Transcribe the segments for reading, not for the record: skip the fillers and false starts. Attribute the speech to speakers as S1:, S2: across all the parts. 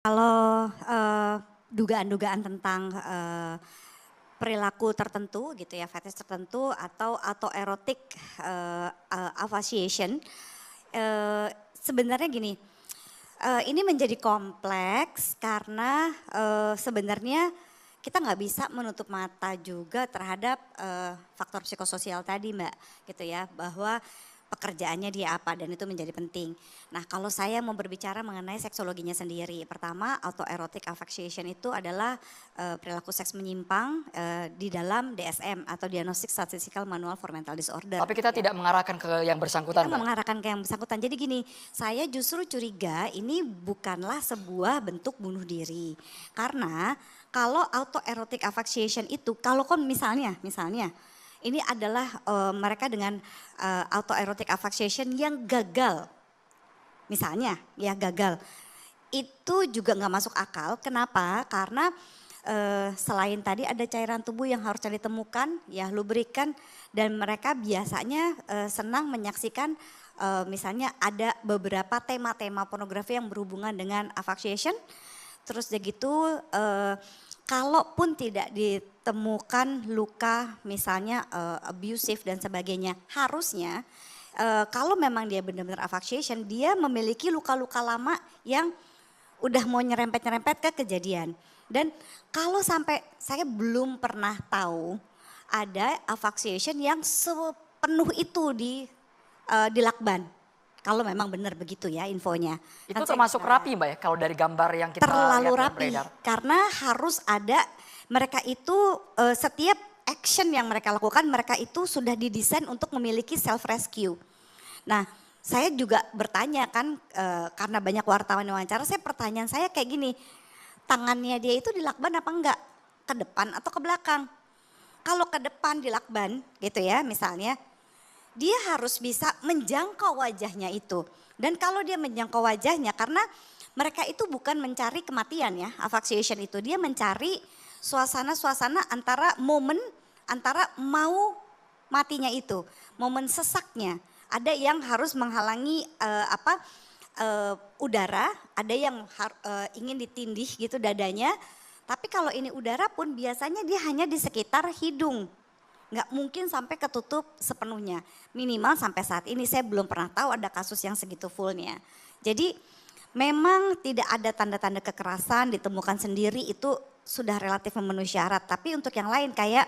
S1: Kalau dugaan-dugaan tentang perilaku tertentu gitu ya, fetish tertentu atau autoerotic asphyxiation, sebenarnya gini, ini menjadi kompleks karena sebenarnya kita nggak bisa menutup mata juga terhadap faktor psikososial tadi Mbak, gitu ya, bahwa pekerjaannya dia apa dan itu menjadi penting. Nah kalau saya mau berbicara mengenai seksologinya sendiri, pertama autoerotic asphyxiation itu adalah perilaku seks menyimpang di dalam DSM atau Diagnostic Statistical Manual for Mental Disorder.
S2: Tapi kita tidak mengarahkan ke yang bersangkutan,
S1: Kita
S2: Mbak.
S1: mengarahkan ke yang bersangkutan. Jadi gini, saya justru curiga ini bukanlah sebuah bentuk bunuh diri. Karena kalau autoerotic asphyxiation itu, kalau kon misalnya ini adalah mereka dengan autoerotic asphyxiation yang gagal. Misalnya ya gagal. Itu juga nggak masuk akal. Kenapa? Karena selain tadi ada cairan tubuh yang harus ditemukan, ya lubrikan, dan mereka biasanya senang menyaksikan misalnya ada beberapa tema-tema pornografi yang berhubungan dengan asphyxiation. Terus begitu kalaupun tidak ditemukan luka misalnya abusive dan sebagainya, harusnya kalau memang dia benar-benar asphyxiation, dia memiliki luka-luka lama yang udah mau nyerempet-nyerempet ke kejadian. Dan kalau sampai saya belum pernah tahu ada asphyxiation yang sepenuh itu di lakban. Kalau memang benar begitu ya infonya.
S2: Itu termasuk rapi Mbak ya kalau dari gambar yang kita
S1: terlalu
S2: lihat
S1: rapi
S2: beredar.
S1: karena harus ada mereka itu setiap action yang mereka lakukan mereka itu sudah didesain untuk memiliki self rescue. Nah, saya juga bertanya kan karena banyak wartawan yang wawancara, pertanyaan saya kayak gini, tangannya dia itu dilakban apa enggak? Ke depan atau ke belakang? Kalau ke depan dilakban gitu ya misalnya, dia harus bisa menjangkau wajahnya itu. Dan kalau dia menjangkau wajahnya karena mereka itu bukan mencari kematian ya, asphyxiation itu. Dia mencari suasana-suasana antara momen, antara mau matinya itu, momen sesaknya. Ada yang harus menghalangi udara, ada yang ingin ditindih gitu dadanya. Tapi kalau ini udara pun biasanya dia hanya di sekitar hidung. Nggak mungkin sampai ketutup sepenuhnya. Minimal sampai saat ini saya belum pernah tahu ada kasus yang segitu fullnya. Jadi memang tidak ada tanda-tanda kekerasan ditemukan sendiri itu sudah relatif memenuhi syarat. Tapi untuk yang lain kayak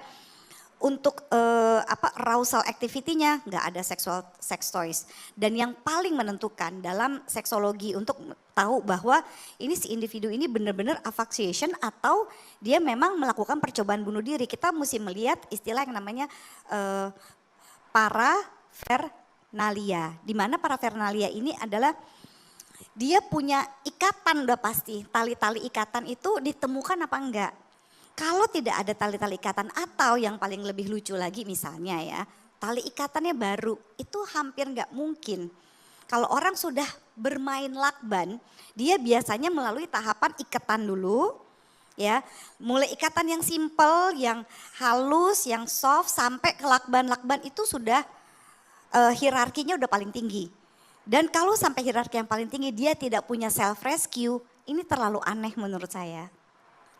S1: untuk arousal activity-nya nggak ada sexual sex toys. Dan yang paling menentukan dalam seksologi untuk tahu bahwa ini si individu ini benar-benar asphyxiation atau dia memang melakukan percobaan bunuh diri. Kita mesti melihat istilah yang namanya parafernalia. Di mana parafernalia ini adalah dia punya ikatan udah pasti. Tali-tali ikatan itu ditemukan apa enggak. Kalau tidak ada tali-tali ikatan atau yang paling lebih lucu lagi misalnya ya, tali ikatannya baru, itu hampir nggak mungkin. Kalau orang sudah bermain lakban, dia biasanya melalui tahapan ikatan dulu, ya, mulai ikatan yang simple, yang halus, yang soft, sampai ke lakban-lakban itu sudah hierarkinya udah paling tinggi. Dan kalau sampai hierarki yang paling tinggi dia tidak punya self rescue, ini terlalu aneh menurut saya.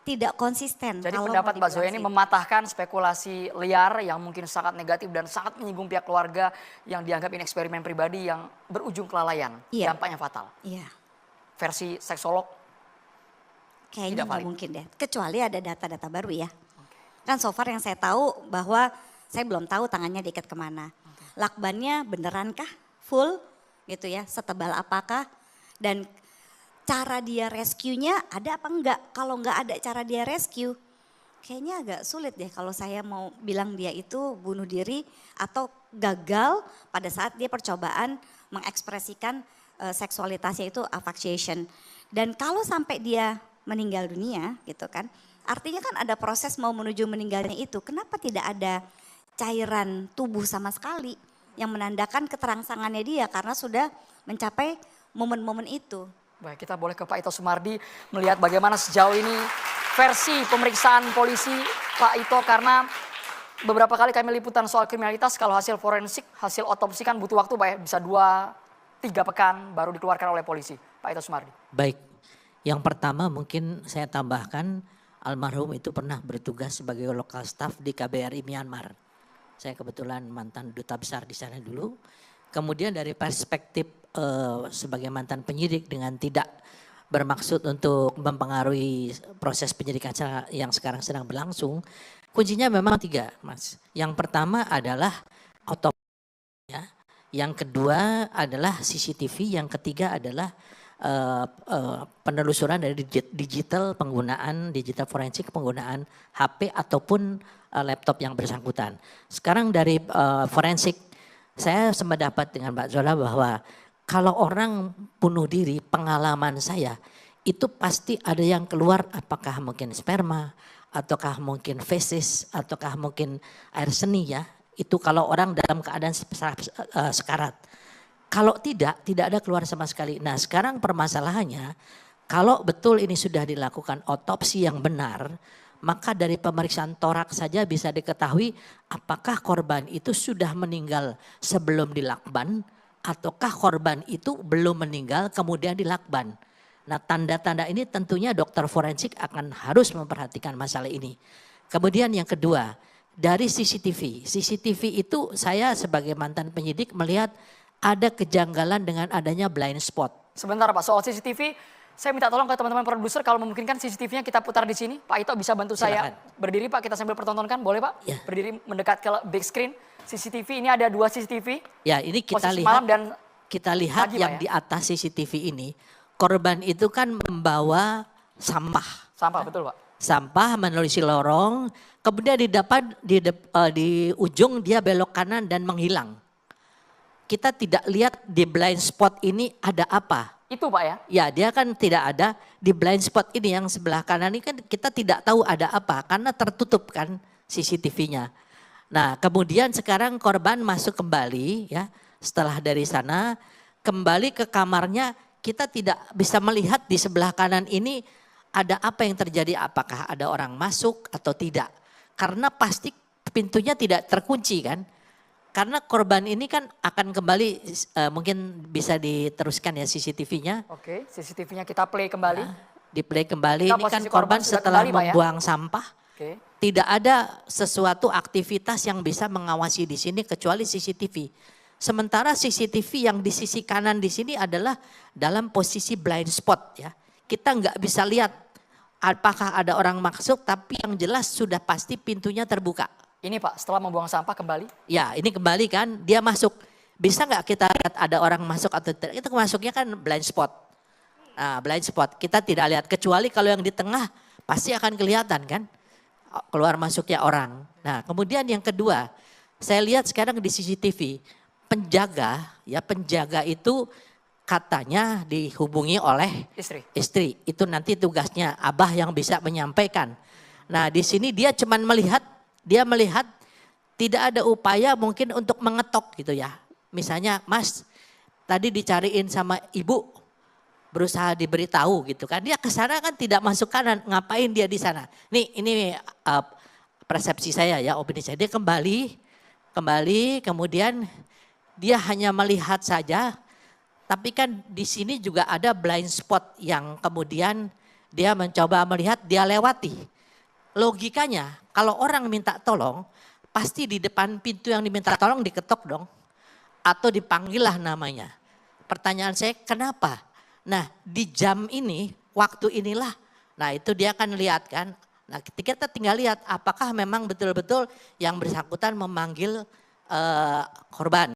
S1: Tidak konsisten.
S2: Jadi
S1: kalau
S2: pendapat Mbak Zoya ini mematahkan spekulasi liar yang mungkin sangat negatif dan sangat menyinggung pihak keluarga yang dianggap ini eksperimen pribadi yang berujung kelalaian, dampaknya fatal.
S1: Iya.
S2: Versi seksolog
S1: kayaknya nggak mungkin deh, kecuali ada data-data baru ya. Kan so far yang saya tahu bahwa saya belum tahu tangannya diikat kemana. Lakbannya benerankah full gitu ya, setebal apakah dan cara dia rescue-nya ada apa enggak? Kalau enggak ada cara dia rescue, kayaknya agak sulit deh kalau saya mau bilang dia itu bunuh diri atau gagal pada saat dia percobaan mengekspresikan seksualitasnya itu asphyxiation. Dan kalau sampai dia meninggal dunia gitu kan, artinya kan ada proses mau menuju meninggalnya itu. Kenapa tidak ada cairan tubuh sama sekali yang menandakan keterangsangannya dia karena sudah mencapai momen-momen itu.
S2: Baik, kita boleh ke Pak Ito Sumardi melihat bagaimana sejauh ini versi pemeriksaan polisi Pak Ito, karena beberapa kali kami liputan soal kriminalitas, kalau hasil forensik, hasil otopsi kan butuh waktu Pak ya, bisa 2-3 pekan baru dikeluarkan oleh polisi. Pak Ito Sumardi.
S3: Baik, Yang pertama mungkin saya tambahkan, almarhum itu pernah bertugas sebagai lokal staff di KBRI Myanmar. Saya kebetulan mantan duta besar di sana dulu. Kemudian dari perspektif sebagai mantan penyidik dengan tidak bermaksud untuk mempengaruhi proses penyidikan yang sekarang sedang berlangsung, kuncinya memang 3, Mas. Yang pertama adalah otopsi, ya. Yang kedua adalah CCTV, yang ketiga adalah penelusuran dari digital forensik penggunaan HP ataupun laptop yang bersangkutan. Sekarang dari forensik, saya sependapat dengan Mbak Zola bahwa kalau orang bunuh diri, pengalaman saya itu pasti ada yang keluar, apakah mungkin sperma, ataukah mungkin fesis, ataukah mungkin air seni, ya. Itu kalau orang dalam keadaan sekarat. Kalau tidak ada keluar sama sekali. Nah, sekarang permasalahannya, kalau betul ini sudah dilakukan otopsi yang benar, maka dari pemeriksaan torak saja bisa diketahui apakah korban itu sudah meninggal sebelum dilakban, ataukah korban itu belum meninggal kemudian dilakban. Nah, tanda-tanda ini tentunya dokter forensik akan harus memperhatikan masalah ini. Kemudian yang kedua, dari CCTV. CCTV itu saya sebagai mantan penyidik melihat ada kejanggalan dengan adanya blind spot.
S2: Sebentar Pak, soal CCTV, saya minta tolong ke teman-teman produser kalau memungkinkan CCTV-nya kita putar di sini. Pak Ito bisa bantu
S3: Silakan.
S2: saya berdiri Pak, kita sambil pertontonkan, boleh Pak?
S3: Ya.
S2: Berdiri mendekat ke big screen. CCTV ini ada 2 CCTV.
S3: Ya, ini kita
S2: posisi
S3: lihat.
S2: malam dan
S3: kita lihat
S2: pagi,
S3: yang
S2: Pak, ya?
S3: di atas CCTV ini, korban itu kan membawa sampah.
S2: Sampah, betul Pak.
S3: Sampah menelusuri lorong, kemudian di ujung dia belok kanan dan menghilang. Kita tidak lihat di blind spot ini ada apa.
S2: Itu Pak ya?
S3: Ya, dia kan tidak ada di blind spot ini yang sebelah kanan ini kan kita tidak tahu ada apa karena tertutup kan CCTV-nya. Nah, kemudian sekarang korban masuk kembali, ya. Setelah dari sana kembali ke kamarnya, kita tidak bisa melihat di sebelah kanan ini ada apa yang terjadi, apakah ada orang masuk atau tidak. Karena pasti pintunya tidak terkunci kan. Karena korban ini kan akan kembali, mungkin bisa diteruskan ya CCTV-nya.
S2: Oke, CCTV-nya kita play kembali.
S3: Nah, di play kembali,
S2: Kita
S3: ini kan
S2: posisi
S3: korban
S2: korban sudah
S3: setelah
S2: kembali, Pak, ya?
S3: membuang sampah.
S2: Oke.
S3: Tidak ada sesuatu aktivitas yang bisa mengawasi di sini kecuali CCTV. Sementara CCTV yang di sisi kanan di sini adalah dalam posisi blind spot, ya. Kita nggak bisa lihat apakah ada orang masuk, tapi yang jelas sudah pasti pintunya terbuka.
S2: Ini Pak, setelah membuang sampah kembali.
S3: Ya, ini kembali kan, dia masuk. Bisa nggak kita lihat ada orang masuk atau tidak? Itu masuknya kan blind spot. Nah, blind spot kita tidak lihat, kecuali kalau yang di tengah pasti akan kelihatan kan, keluar masuknya orang. Nah, kemudian yang kedua, saya lihat sekarang di CCTV, penjaga itu katanya dihubungi oleh istri. Itu nanti tugasnya abah yang bisa menyampaikan. Nah, di sini dia cuman melihat tidak ada upaya mungkin untuk mengetok gitu ya. Misalnya, Mas, tadi dicariin sama ibu, berusaha diberitahu gitu kan. Dia ke sana kan tidak masuk kanan, ngapain dia di sana? Ini persepsi saya ya, opini saya. Dia kembali kemudian dia hanya melihat saja. Tapi kan di sini juga ada blind spot yang kemudian dia mencoba melihat, dia lewati. Logikanya kalau orang minta tolong, pasti di depan pintu yang diminta tolong diketok dong. Atau dipanggil lah namanya. Pertanyaan saya, kenapa? Nah, di jam ini, waktu inilah, nah itu dia akan lihat kan. Nah, kita tinggal lihat apakah memang betul-betul yang bersangkutan memanggil korban.